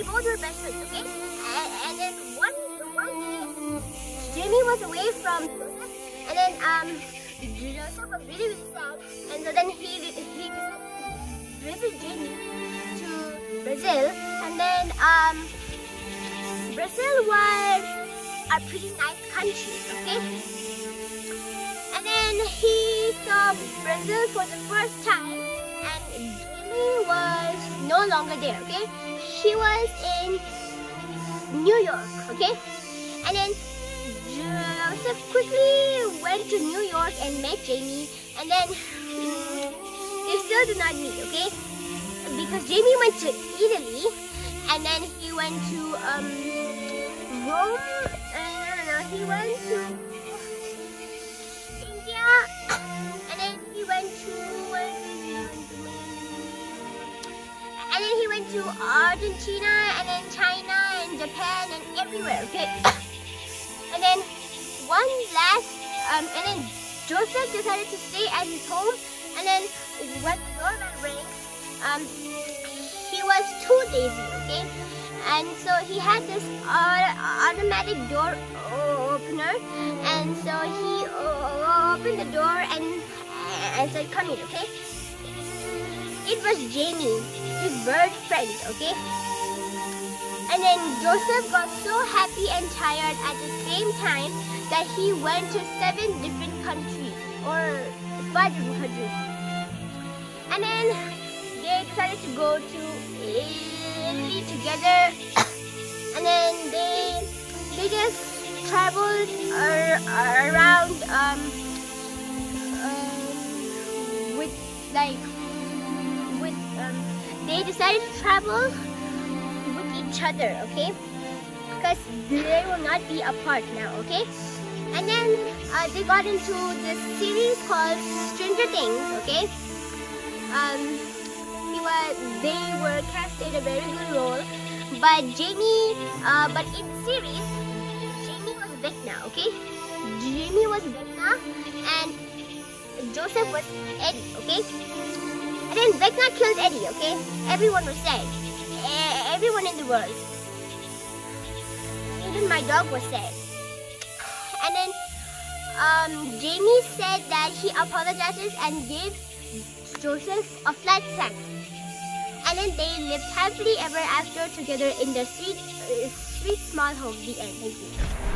both were best friends, okay? And then one day, Jamie was away from Joseph, and then Joseph was really, really sad, and so then he decided to visit Jamie to Brazil, and then Brazil was a pretty nice country, okay? And then he saw Brazil for the first time, and Jamie was no longer there, okay? She was in New York, okay? And then Joseph quickly went to New York and met Jamie, and then they still did not meet, okay? Because Jamie went to Italy, and then he went to Rome, he went to India, and then he went to Argentina, and then China, and Japan, and everywhere, okay? And then one last, and then Joseph decided to stay at his home, and then when the doorbell rang, he was too lazy, okay? And so he had this automatic door opener, and so he opened the door and said, "Come in," okay? It was Jamie, his bird friend, okay? And then Joseph got so happy and tired at the same time that he went to 7 different countries, or 5 different countries. And then they decided to go to Italy together, and then they just traveled around they decided to travel with each other, okay? Because they will not be apart now, okay? And then they got into this series called Stranger Things, okay? They were casted a very good role, but but in the series, Jamie was Vecna, okay? Jamie was Vecna, and Joseph was Eddie, okay? And then Vecna killed Eddie, okay? Everyone was sad. Everyone in the world. Even my dog was sad. And then Jamie said that he apologizes and gave Joseph a flat sack. And then they lived happily ever after together in their sweet small home. The end. Thank you.